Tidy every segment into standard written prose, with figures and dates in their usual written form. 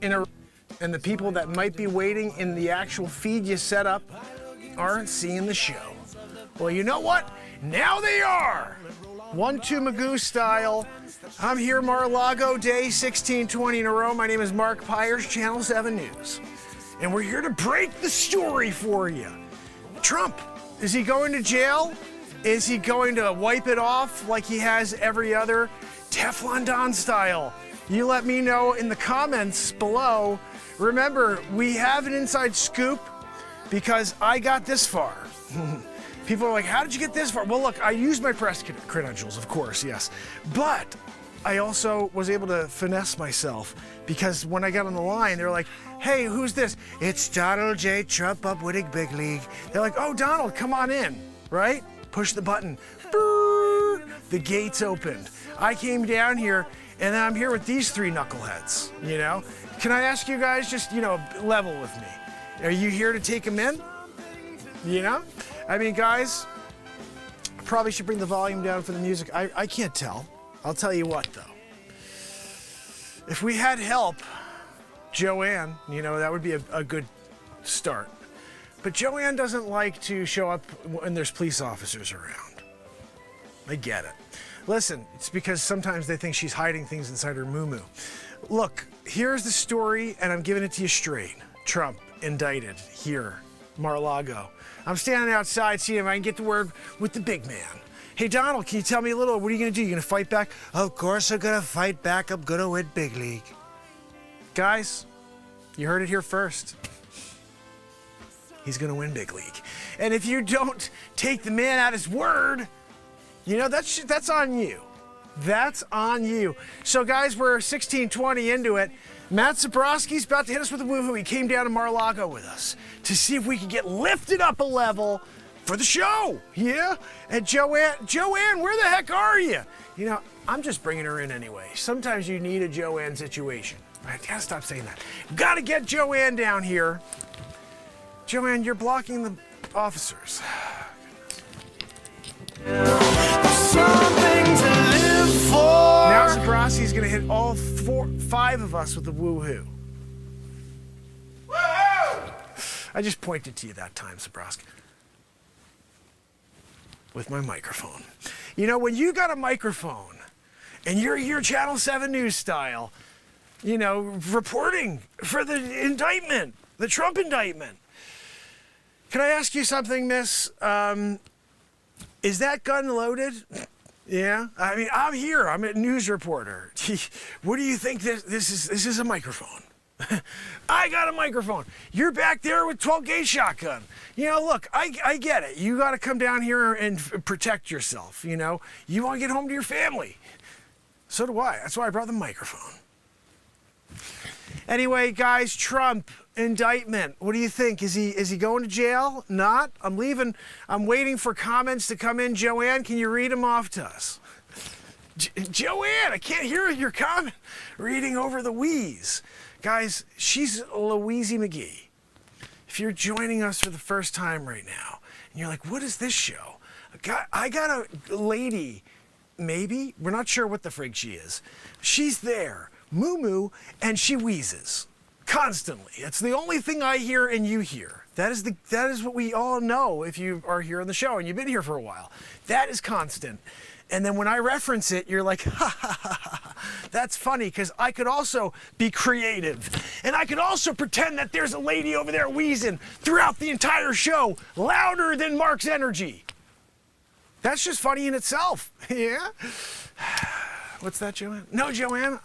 in a, and the people that might be waiting in the actual feed you set up aren't seeing the show. Well, you know what? Now they are. 1-2 Magoo style. I'm here, Mar-a-Lago, day 1620 in a row. My name is Mark Pires, Channel 7 News. And we're here to break the story for you. Trump, is he going to jail? Is he going to wipe it off like he has every other Teflon Don style? You let me know in the comments below. Remember, we have an inside scoop because I got this far. People are like, how did you get this far? Well, look, I used my press credentials, of course, yes. But I also was able to finesse myself because when I got on the line, they're like, hey, who's this? It's Donald J. Trump up winning big league. They're like, oh, Donald, come on in, right? Push the button. Brrr, the gates opened. I came down here, and I'm here with these three knuckleheads, you know? Can I ask you guys just, level with me? Are you here to take them in? You know? I mean, guys, I probably should bring the volume down for the music. I can't tell. I'll tell you what, though. If we had help, Joanne, that would be a good start. But Joanne doesn't like to show up when there's police officers around. I get it. Listen, it's because sometimes they think she's hiding things inside her moo-moo. Look, here's the story, and I'm giving it to you straight. Trump indicted here, Mar-a-Lago. I'm standing outside seeing if I can get the word with the big man. Hey, Donald, can you tell me a little, what are you going to do? You going to fight back? Of course I'm going to fight back. I'm going to win big league. Guys, you heard it here first. He's going to win big league. And if you don't take the man at his word, that's on you. That's on you. So, guys, we're 16:20 into it. Matt Zabrowski's about to hit us with a woohoo. He came down to Mar-a-Lago with us to see if we could get lifted up a level for the show. Yeah? And Joanne, where the heck are you? I'm just bringing her in anyway. Sometimes you need a Joanne situation. I gotta stop saying that. Gotta get Joanne down here. Joanne, you're blocking the officers. Now Zabrowski's gonna hit all 5 of us with the woohoo. Woohoo! I just pointed to you that time, Zabrowski. With my microphone. When you got a microphone and you're here Channel 7 News style, reporting for the indictment, the Trump indictment. Can I ask you something, miss? Is that gun loaded? Yeah? I mean, I'm here. I'm a news reporter. What do you think this is? This is a microphone. I got a microphone. You're back there with 12 gauge shotgun. Look, I get it. You got to come down here and protect yourself. You want to get home to your family. So do I. That's why I brought the microphone. Anyway, guys, Trump indictment. What do you think? Is he going to jail? Not? I'm leaving. I'm waiting for comments to come in. Joanne, can you read them off to us? Joanne, I can't hear your comment. Reading over the wheeze. Guys, she's Louise McGee. If you're joining us for the first time right now, and you're like, what is this show? I got a lady, maybe, we're not sure what the frig she is. She's there, moo-moo, and she wheezes constantly. It's the only thing I hear and you hear. That is what we all know if you are here on the show and you've been here for a while. That is constant. And then when I reference it, you're like, ha, ha, ha, ha. That's funny, because I could also be creative. And I could also pretend that there's a lady over there wheezing throughout the entire show, louder than Mark's energy. That's just funny in itself. Yeah? What's that, Joanne? No, Joanne,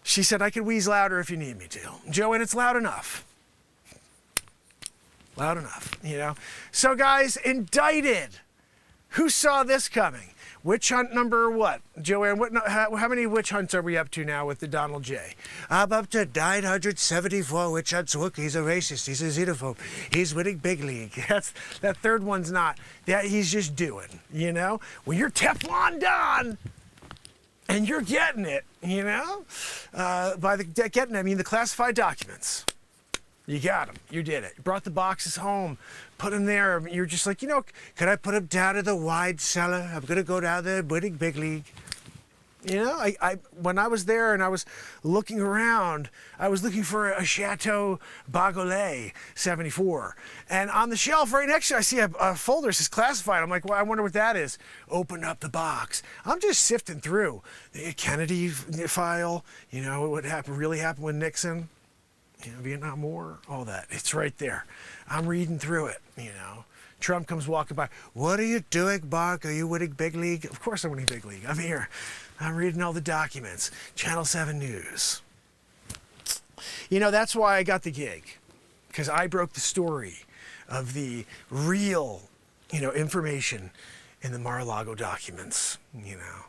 she said I could wheeze louder if you need me to. Joanne, it's loud enough. Loud enough, So, guys, indicted. Who saw this coming? Witch hunt number what? Joanne, how many witch hunts are we up to now with the Donald J? I'm up to 974 witch hunts. Look, he's a racist. He's a xenophobe. He's winning big league. That third one's not. That he's just doing, When you're Teflon Don and you're getting it, by getting it, I mean the classified documents. You got them. You did it. You brought the boxes home, put them there. You're just like, can I put them down in the wine cellar? I'm going to go down there winning big league. You know, when I was there and I was looking around, I was looking for a Chateau Beaujolais 74. And on the shelf right next to it, I see a folder that says classified. I'm like, well, I wonder what that is. Open up the box. I'm just sifting through the Kennedy file, you know, what really happened with Nixon, you know, Vietnam War, all that. It's right there. I'm reading through it, you know. Trump comes walking by. What are you doing, Mark? Are you winning big league? Of course I'm winning big league. I'm here. I'm reading all the documents. Channel 7 News. You know, that's why I got the gig. Because I broke the story of the real, you know, information in the Mar-a-Lago documents, you know.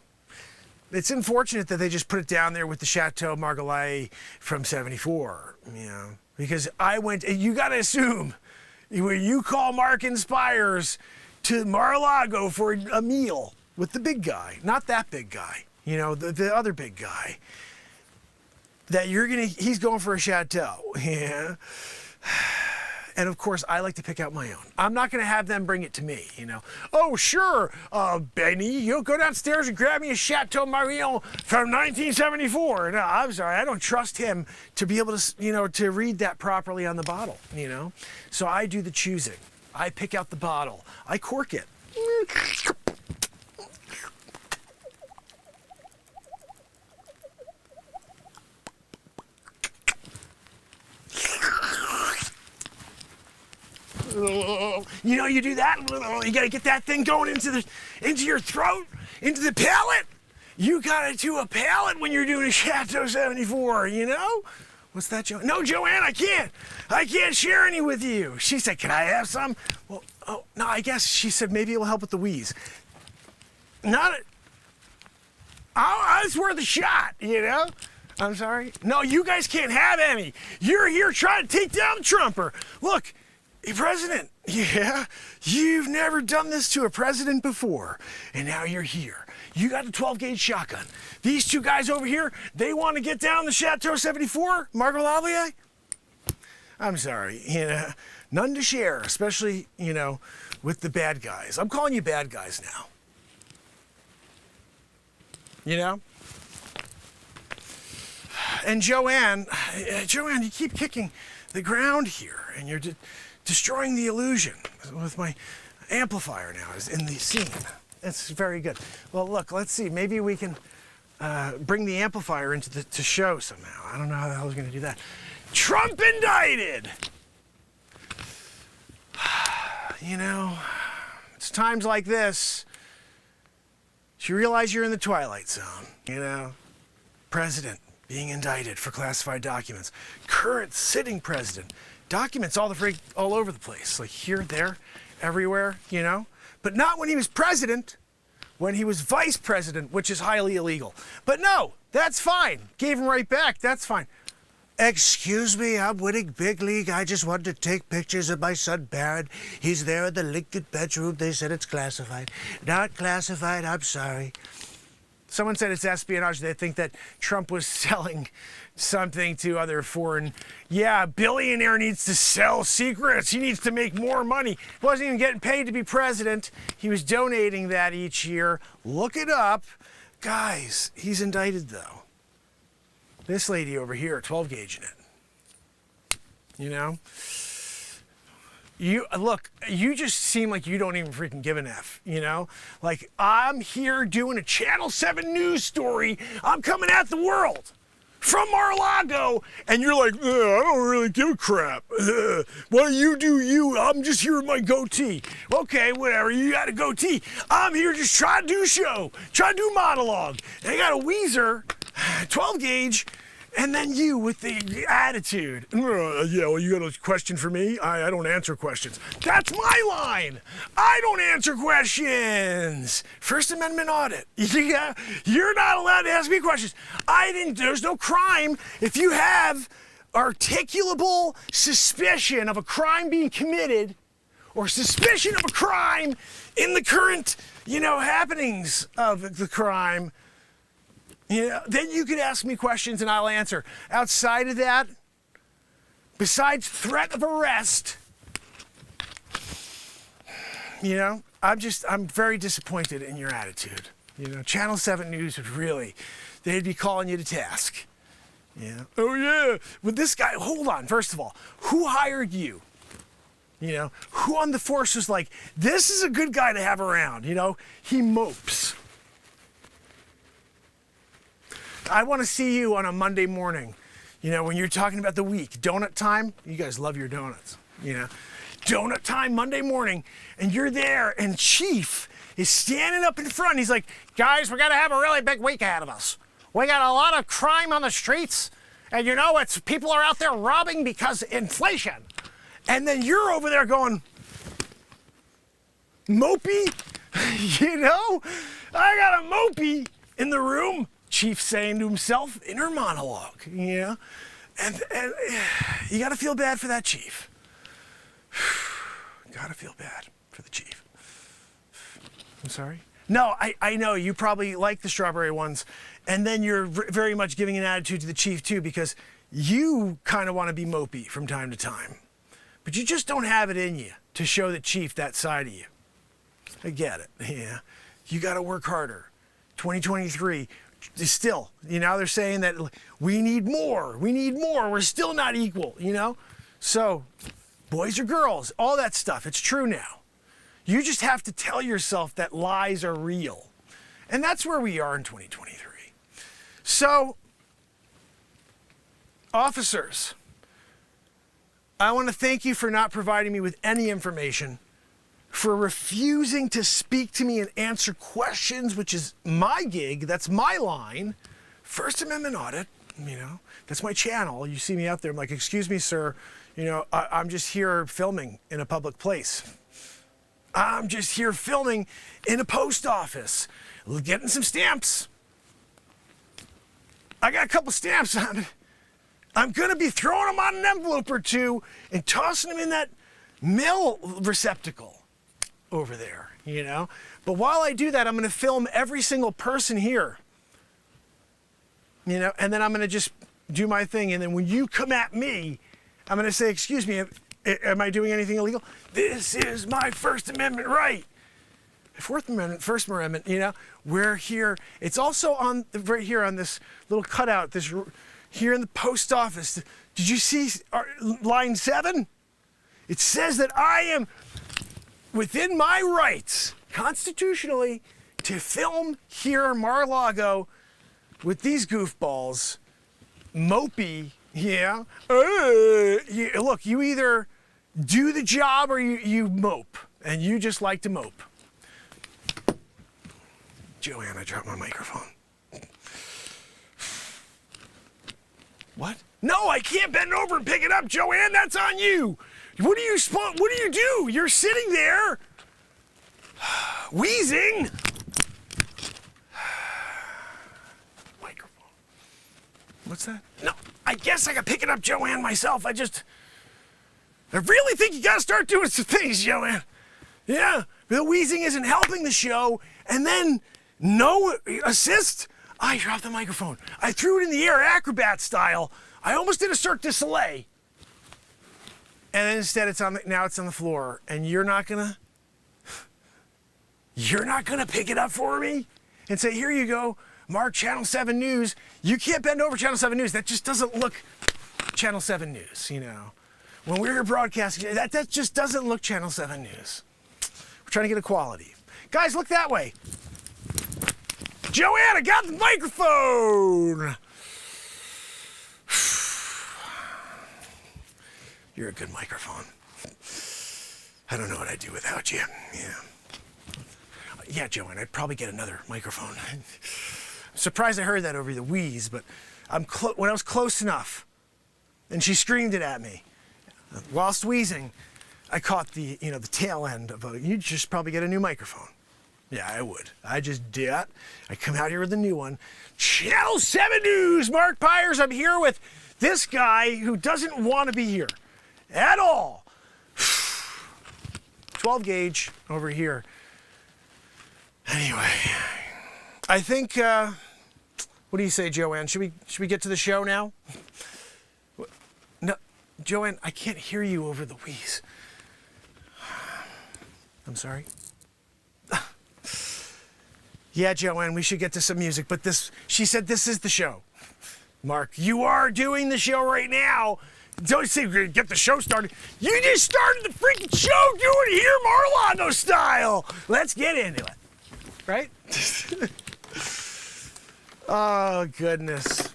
It's unfortunate that they just put it down there with the Chateau Margolais from 74, you know. Because I went, you got to assume, when you call Mark and Pires to Mar-a-Lago for a meal with the big guy, not that big guy, you know, the other big guy, that he's going for a chateau, yeah. And of course, I like to pick out my own. I'm not gonna have them bring it to me, you know. Oh, sure, Benny, you'll go downstairs and grab me a Chateau Margolais from 1974. No, I'm sorry, I don't trust him to be able to, you know, to read that properly on the bottle, you know. So I do the choosing. I pick out the bottle. I cork it. You know, you do that. You got to get that thing going into your throat, into the palate. You got to do a palate when you're doing a Chateau 74. You know, what's that, Joanne? No, Joanne, I can't share any with you. She said, "Can I have some?" Well, oh no, I guess she said maybe it'll help with the wheeze. It's worth a shot. You know. I'm sorry. No, you guys can't have any. You're here trying to take down the Trumper. Look. Hey, President, yeah, you've never done this to a president before, and now you're here. You got a 12-gauge shotgun. These two guys over here, they want to get down the Chateau 74, Margolais. I'm sorry, you know, none to share, especially, you know, with the bad guys. I'm calling you bad guys now. You know? And Joanne, you keep kicking the ground here, and you're destroying the illusion with my amplifier now is in the scene. That's very good. Well, look, let's see. Maybe we can bring the amplifier into the show somehow. I don't know how the hell I was going to do that. Trump indicted! You know, it's times like this you realize you're in the twilight zone, you know. President being indicted for classified documents. Current sitting president. Documents all over the place, like here, there, everywhere, you know? But not when he was president, when he was vice president, which is highly illegal. But no, that's fine. Gave him right back, that's fine. Excuse me, I'm winning big league. I just wanted to take pictures of my son Barron. He's there in the Lincoln bedroom. They said it's classified. Not classified, I'm sorry. Someone said it's espionage. They think that Trump was selling something to other foreign. Yeah, a billionaire needs to sell secrets. He needs to make more money. He wasn't even getting paid to be president. He was donating that each year. Look it up. Guys, he's indicted, though. This lady over here, 12 gauge in it. You know? You just seem like you don't even freaking give an F, you know? Like, I'm here doing a Channel 7 news story. I'm coming at the world from Mar-a-Lago, and you're like, I don't really give a crap. Well, you do you. I'm just here with my goatee. Okay, whatever. You got a goatee. I'm here just trying to do a show, trying to do a monologue. And I got a Weezer, 12 gauge, and then you with the attitude. Yeah, well, you got a question for me? I don't answer questions. That's my line. I don't answer questions. First Amendment audit. Yeah, you're not allowed to ask me questions. There's no crime if you have articulable suspicion of a crime being committed or suspicion of a crime in the current, happenings of the crime. Then you could ask me questions and I'll answer. Outside of that, besides threat of arrest, I'm very disappointed in your attitude. You know, Channel 7 News would really, they'd be calling you to task. Yeah. Oh yeah. With this guy, hold on. First of all, who hired you? You know, who on the force was like, this is a good guy to have around? You know, he mopes. I want to see you on a Monday morning. You know, when you're talking about the week, donut time. You guys love your donuts. You know, donut time Monday morning, and you're there, and Chief is standing up in front. He's like, guys, we got to have a really big week ahead of us. We got a lot of crime on the streets, and you know, it's people are out there robbing because inflation. And then you're over there going, mopey? You know, I got a mopey in the room. Chief saying to himself, inner monologue, you know? And you got to feel bad for that chief. Got to feel bad for the chief. I'm sorry? No, I know you probably like the strawberry ones, and then you're very much giving an attitude to the chief too, because you kind of want to be mopey from time to time. But you just don't have it in you to show the chief that side of you. I get it, yeah. You got to work harder. 2023, still, you know, they're saying that we need more, we're still not equal, you know? So, boys or girls, all that stuff, it's true now. You just have to tell yourself that lies are real. And that's where we are in 2023. So, officers, I want to thank you for not providing me with any information, for refusing to speak to me and answer questions, which is my gig, that's my line. First Amendment audit, you know, that's my channel. You see me out there, I'm like, excuse me, sir, you know, I'm just here filming in a public place. I'm just here filming in a post office, getting some stamps. I got a couple stamps on it. I'm gonna be throwing them on an envelope or two and tossing them in that mail receptacle over there, you know? But while I do that, I'm gonna film every single person here, you know, and then I'm gonna just do my thing. And then when you come at me, I'm gonna say, excuse me, am I doing anything illegal? This is my First Amendment right. Fourth Amendment, First Amendment, you know, we're here. It's also on right here on this little cutout, this here in the post office. Did you see line 7? It says that I am within my rights, constitutionally, to film here in Mar-a-Lago with these goofballs, mopey, yeah. Look, you either do the job or you mope, and you just like to mope. Joanne, I dropped my microphone. What? No, I can't bend over and pick it up, Joanne. That's on you. What do you do? You're sitting there, wheezing. Microphone. What's that? No, I guess I can pick it up, Joanne, myself. I really think you gotta start doing some things, Joanne. Yeah, the wheezing isn't helping the show, and then no assist. I dropped the microphone. I threw it in the air, acrobat style. I almost did a Cirque du Soleil. And then instead now it's on the floor, and you're not gonna pick it up for me and say, here you go, Mark, Channel 7 News. You can't bend over Channel 7 News. That just doesn't look Channel 7 News, you know. When we're here broadcasting, that just doesn't look Channel 7 News. We're trying to get equality. Guys, look that way. Joanne, I got the microphone. You're a good microphone. I don't know what I'd do without you. Yeah, Joanne, I'd probably get another microphone. I'm surprised I heard that over the wheeze, but when I was close enough, and she screamed it at me, whilst wheezing, I caught the tail end of you'd just probably get a new microphone. Yeah, I would. I just did. I come out here with a new one. Channel 7 News, Mark Pires. I'm here with this guy who doesn't want to be here at all. 12 gauge over here. Anyway, I think, what do you say, Joanne? Should we get to the show now? No, Joanne, I can't hear you over the wheeze. I'm sorry. Yeah, Joanne, we should get to some music, but she said this is the show. Mark, you are doing the show right now. Don't say we're gonna get the show started. You just started the freaking show doing it here Mar-a-Lago style. Let's get into it. Right? Oh, goodness.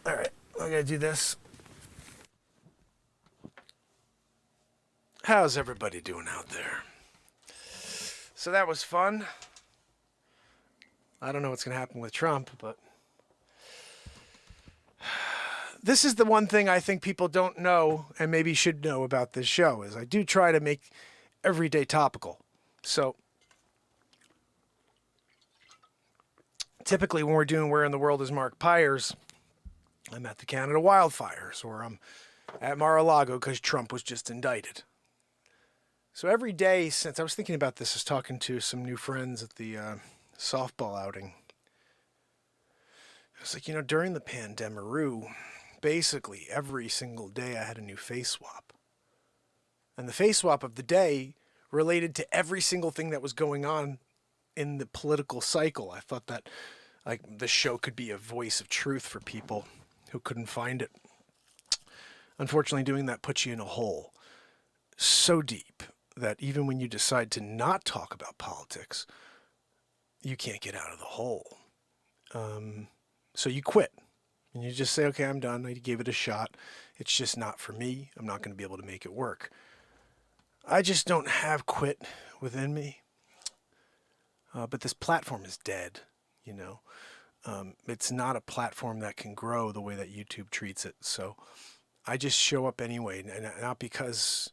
All right, I gotta do this. How's everybody doing out there? So that was fun. I don't know what's gonna happen with Trump, but this is the one thing I think people don't know and maybe should know about this show is I do try to make every day topical. So typically when we're doing Where in the World is Mark Pires, I'm at the Canada wildfires or I'm at Mar-a-Lago because Trump was just indicted. So every day since I was thinking about this, I was talking to some new friends at the softball outing. I was like, during the pandemic, basically every single day I had a new face swap. And the face swap of the day related to every single thing that was going on in the political cycle. I thought that this show could be a voice of truth for people who couldn't find it. Unfortunately, doing that puts you in a hole so deep that even when you decide to not talk about politics, you can't get out of the hole. So you quit. And you just say, okay, I'm done. I gave it a shot. It's just not for me. I'm not going to be able to make it work. I just don't have quit within me. But this platform is dead, It's not a platform that can grow the way that YouTube treats it. So I just show up anyway. And not because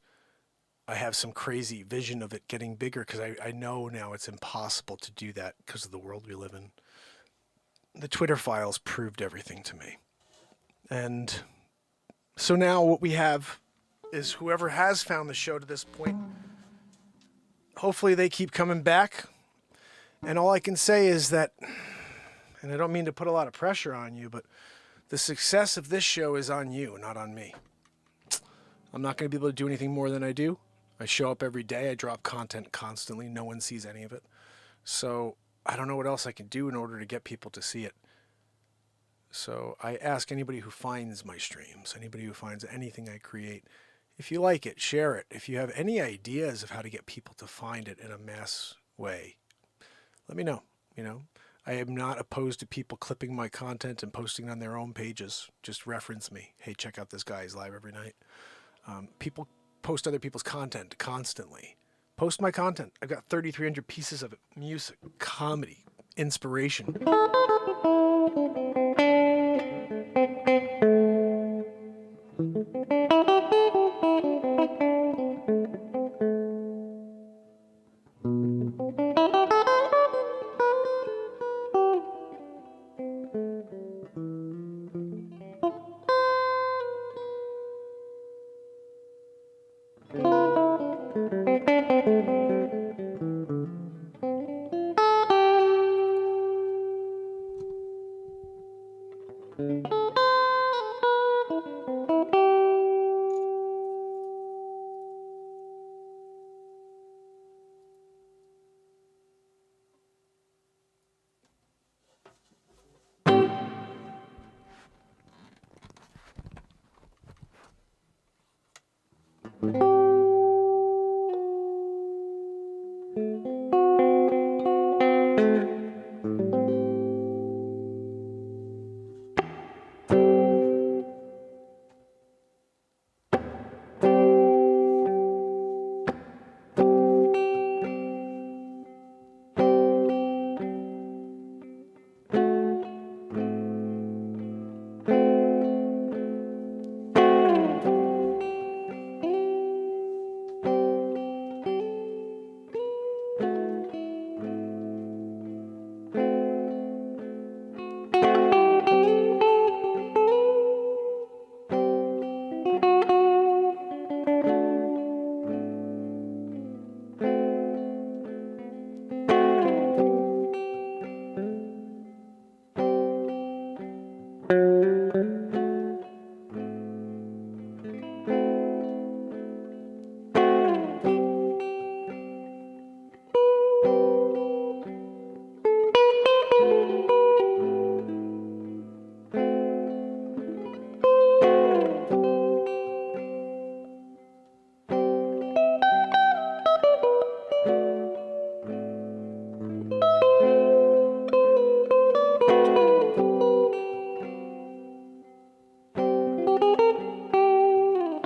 I have some crazy vision of it getting bigger, because I know now it's impossible to do that because of the world we live in. The Twitter files proved everything to me. And so now what we have is whoever has found the show to this point, hopefully they keep coming back. And all I can say is that, and I don't mean to put a lot of pressure on you, but the success of this show is on you, not on me. I'm not going to be able to do anything more than I do. I show up every day. I drop content constantly. No one sees any of it. So I don't know what else I can do in order to get people to see it. So I ask anybody who finds my streams, anybody who finds anything I create, if you like it, share it. If you have any ideas of how to get people to find it in a mass way, let me know. I am not opposed to people clipping my content and posting it on their own pages. Just reference me. Hey, check out this guy. He's live every night. People post other people's content constantly. Post my content. I've got 3,300 pieces of it. Music, comedy, inspiration.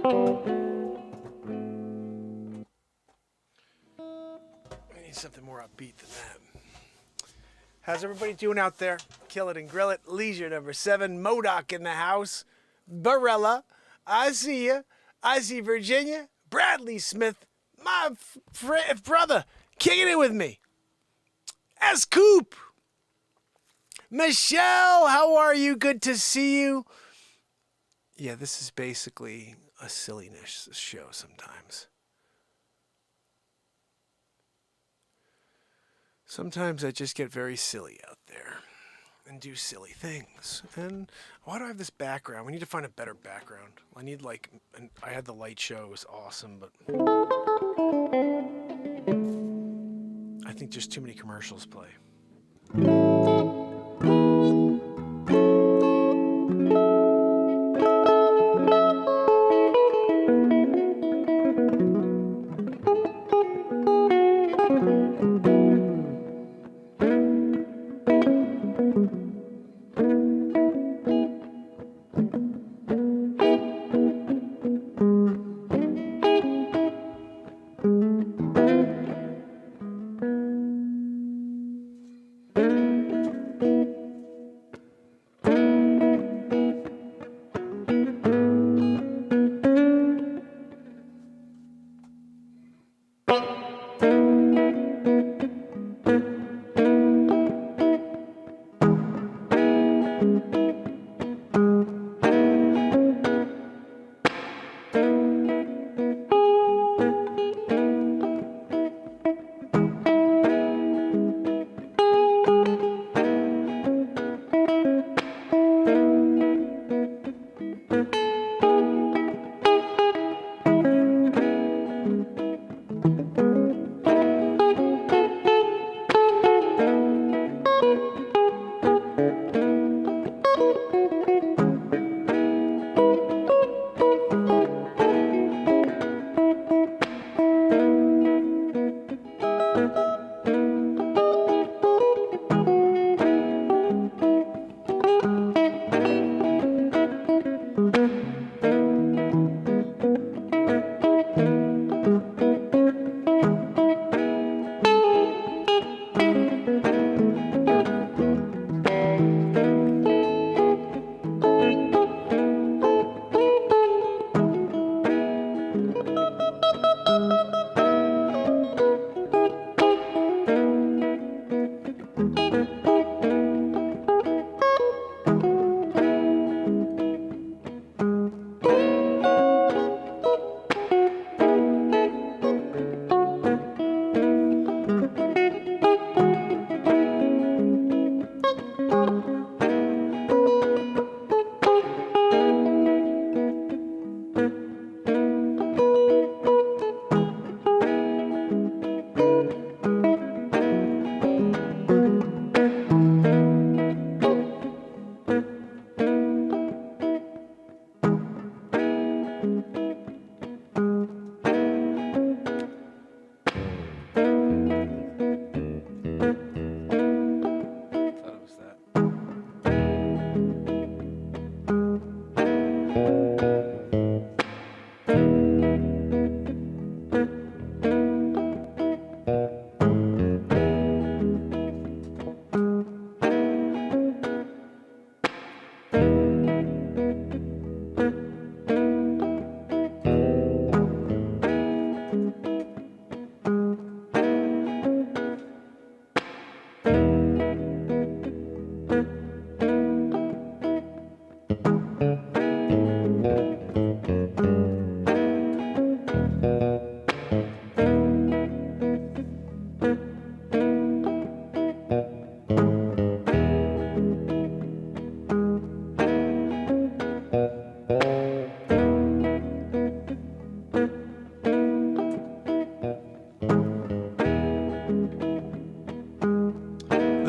We need something more upbeat than that. How's everybody doing out there? Kill it and grill it. Leisure number 7. MODOK in the house. Barella. I see ya. I see Virginia. Bradley Smith. My brother. Kicking it with me. S-Coop. Michelle, how are you? Good to see you. Yeah, this is basically a silliness show sometimes. Sometimes I just get very silly out there and do silly things. And why do I have this background? We need to find a better background. I need like, I had the light show, it was awesome, but I think just too many commercials play.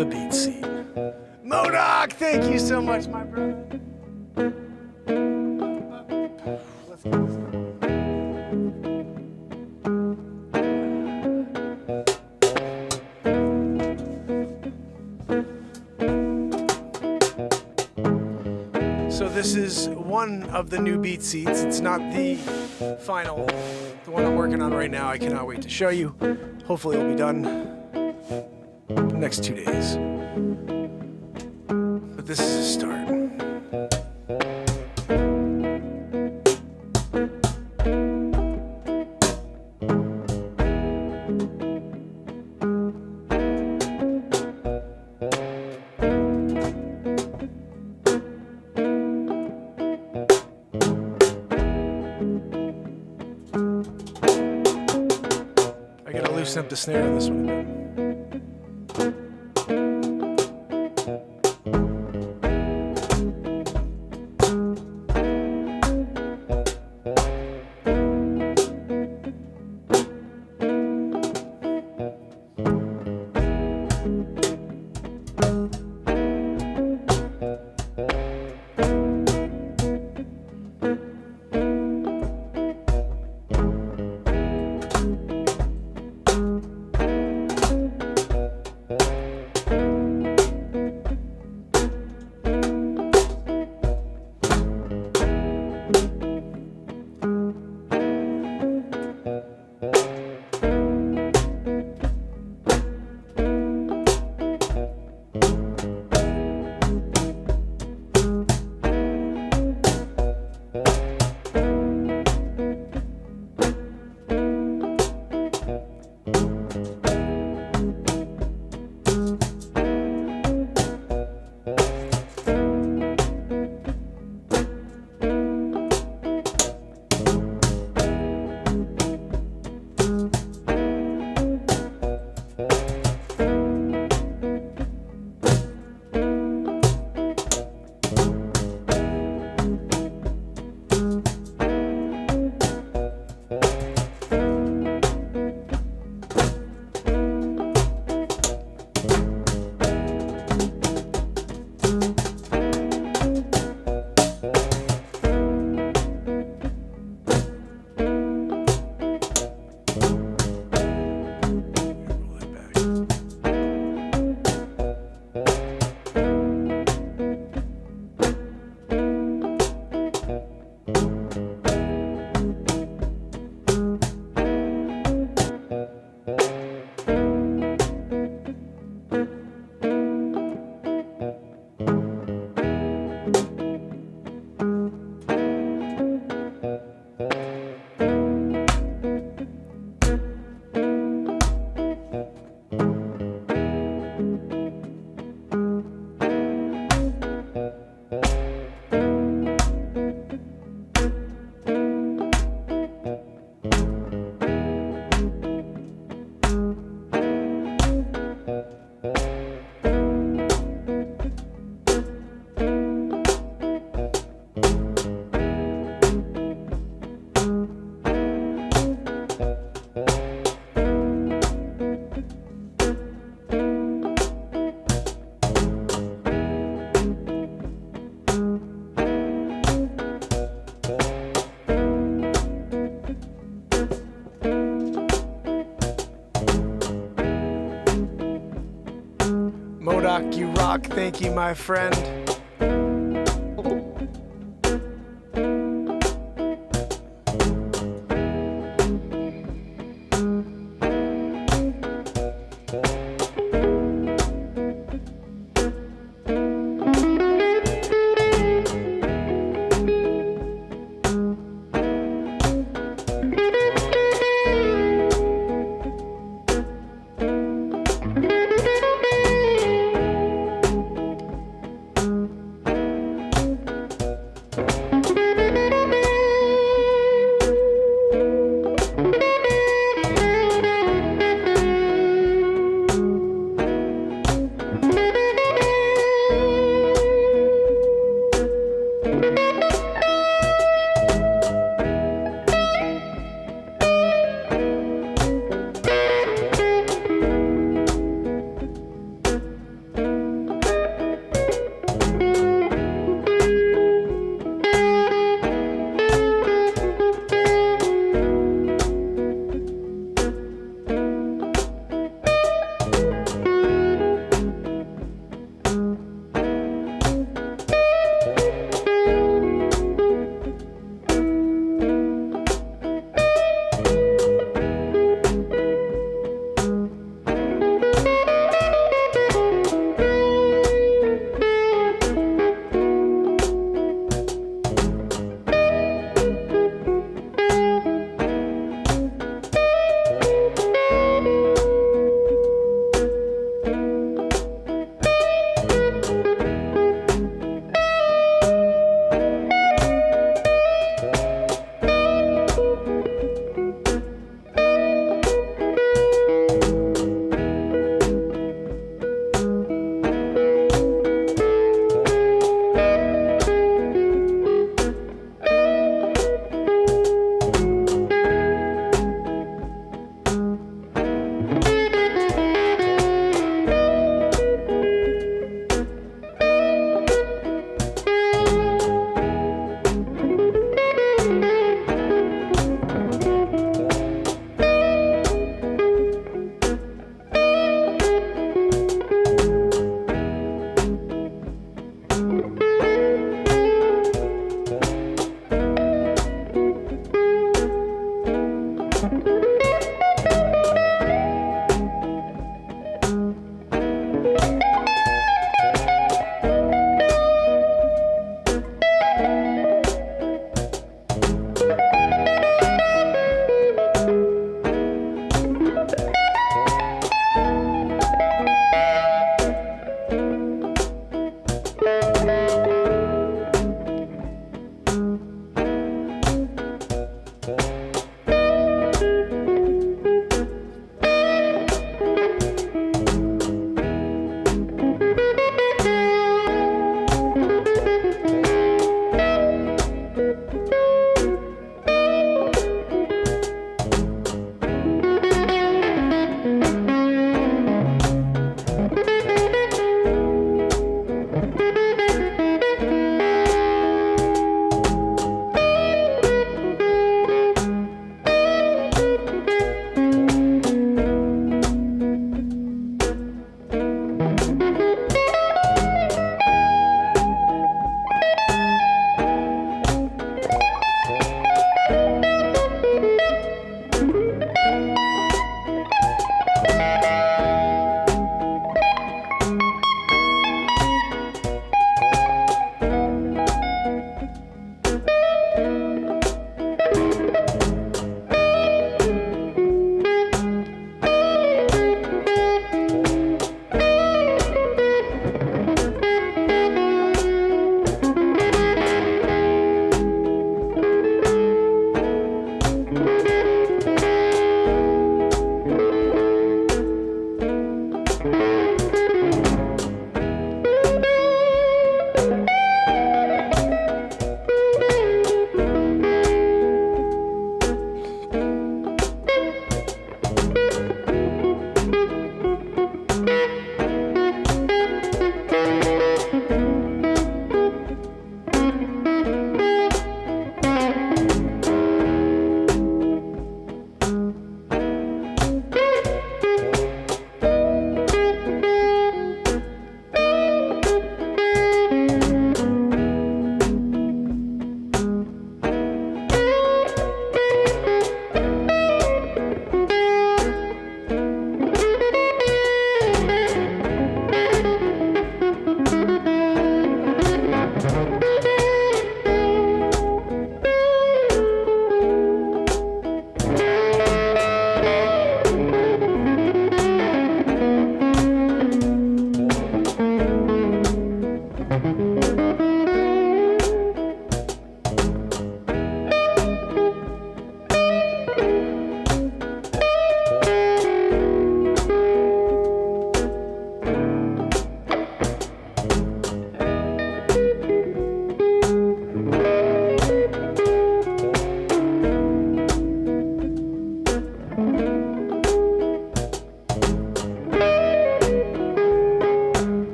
the BeatSeat. MODOK, thank you so much, my brother. Let's get this going. So this is one of the new BeatSeats. It's not the final, the one I'm working on right now. I cannot wait to show you. Hopefully it'll be done the next 2 days. But this is a start. I gotta loosen up the snare on this one a bit. Modoc, you rock. Thank you, my friend.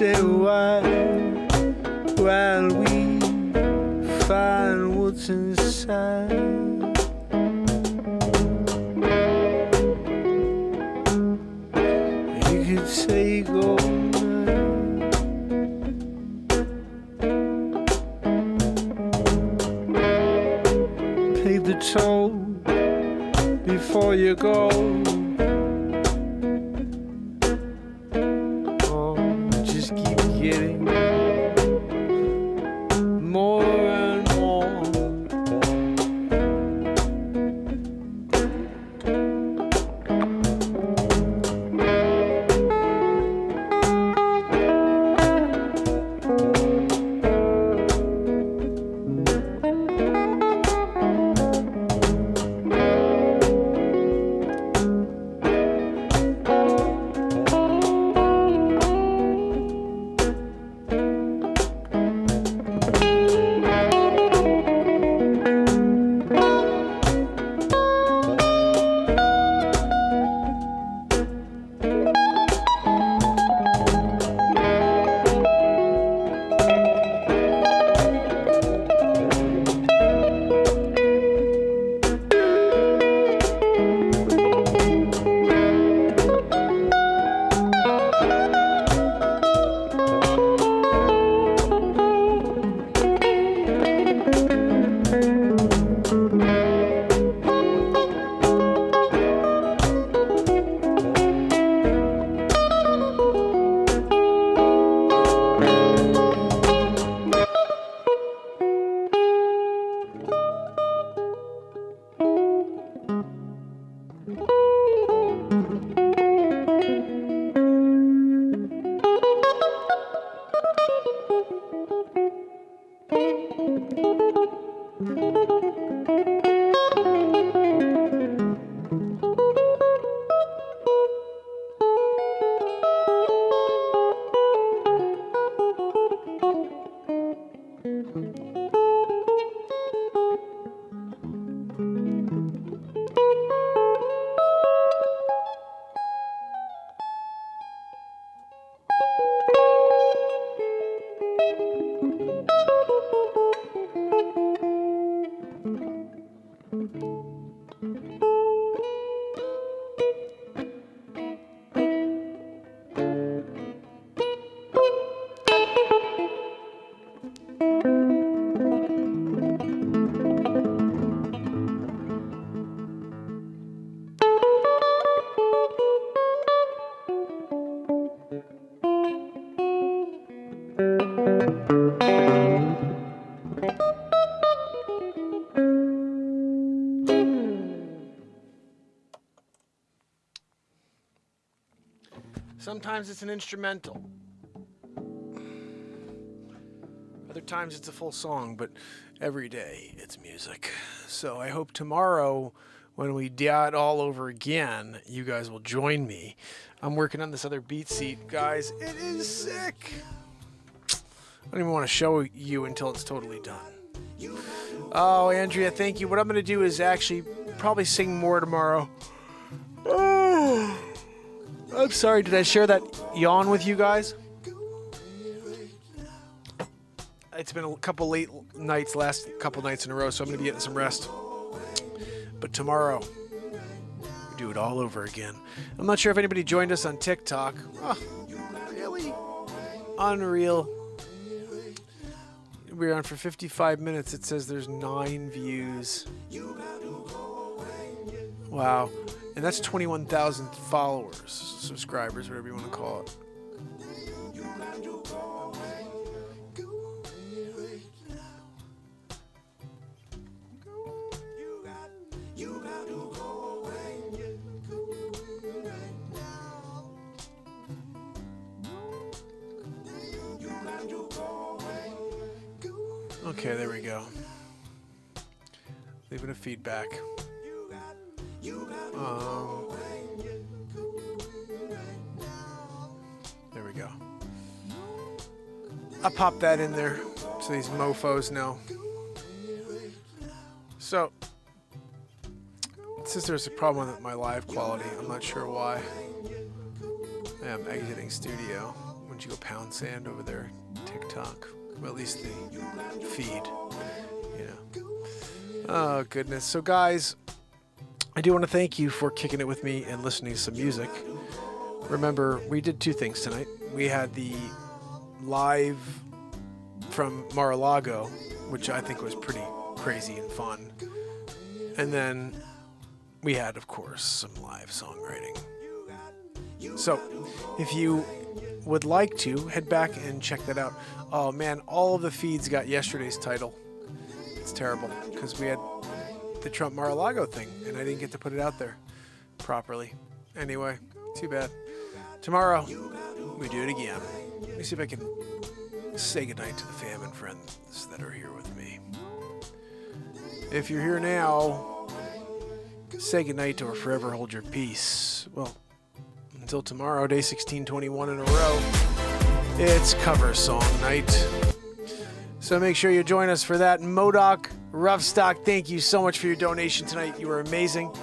say why while we find what's inside. You could take all night. Pay the toll before you go. Oh, just keep getting more and more. Sometimes it's an instrumental. Other times it's a full song, but every day it's music. So I hope tomorrow when we do it all over again, you guys will join me. I'm working on this other BeatSeat, guys. It is sick. I don't even want to show you until it's totally done. Oh, Andrea, thank you. What I'm going to do is actually probably sing more tomorrow. Oh, I'm sorry. Did I share that yawn with you guys? It's been a couple late nights, last couple nights in a row, so I'm going to be getting some rest. But tomorrow, we do it all over again. I'm not sure if anybody joined us on TikTok. Oh, really? Unreal. We're on for 55 minutes. It says there's 9 views. Wow. And that's 21,000 followers, subscribers, whatever you want to call it. Okay, there we go. Leaving a feedback. There we go. I'll pop that in there so these mofos know. So, since there's a problem with my live quality, I'm not sure why. I am exiting studio. once you go pound sand over there, TikTok. Well, at least the feed, you know. Oh, goodness. So, guys, I do want to thank you for kicking it with me and listening to some music. Remember, we did two things tonight. We had the live from Mar-a-Lago, which I think was pretty crazy and fun. And then we had, of course, some live songwriting. So, if you would like to, head back and check that out. Oh, man, all of the feeds got yesterday's title. It's terrible, because we had the Trump Mar-a-Lago thing, and I didn't get to put it out there properly. Anyway, too bad. Tomorrow, we do it again. Let me see if I can say goodnight to the fam and friends that are here with me. If you're here now, say goodnight or forever hold your peace. Well, until tomorrow, day 1621 in a row, it's cover song night. So make sure you join us for that. Modoc, Roughstock, thank you so much for your donation tonight. You were amazing.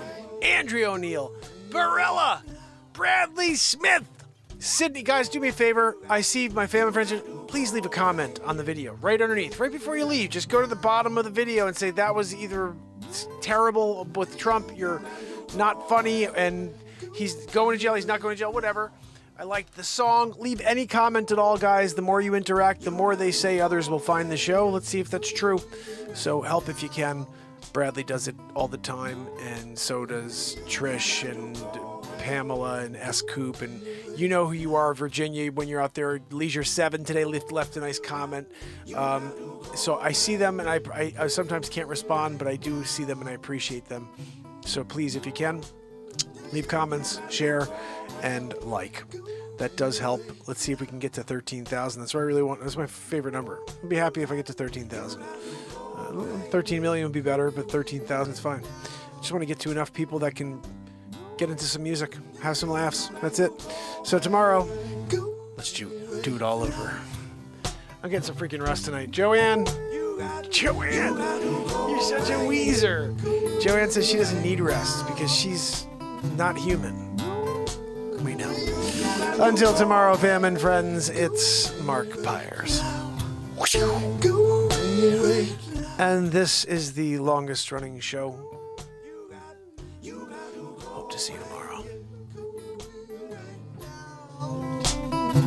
Andrea O'Neill, Barella, Bradley Smith, Sydney. Guys, do me a favor. I see my family friends. Please leave a comment on the video right underneath. Right before you leave, just go to the bottom of the video and say that was either terrible with Trump, you're not funny, and he's going to jail, he's not going to jail, whatever. I liked the song. Leave any comment at all, guys. The more you interact, the more they say others will find the show. Let's see if that's true. So help if you can. Bradley does it all the time, and so does Trish and Pamela and S. Coop, and you know who you are, Virginia, when you're out there. Leisure 7 today left a nice comment. So I see them, and I sometimes can't respond, but I do see them, and I appreciate them. So please, if you can, leave comments, share, and like. That does help. Let's see if we can get to 13,000. That's what I really want. That's my favorite number. I'd be happy if I get to 13,000. 13 million would be better, but 13,000 is fine. I just want to get to enough people that can get into some music, have some laughs. That's it. So tomorrow, let's do it all over. I'm getting some freaking rest tonight. Joanne, you're such a weezer. Joanne says she doesn't need rest because she's not human. We know. Until tomorrow, fam and friends, it's Mark Pires. And this is the longest running show. Hope to see you tomorrow.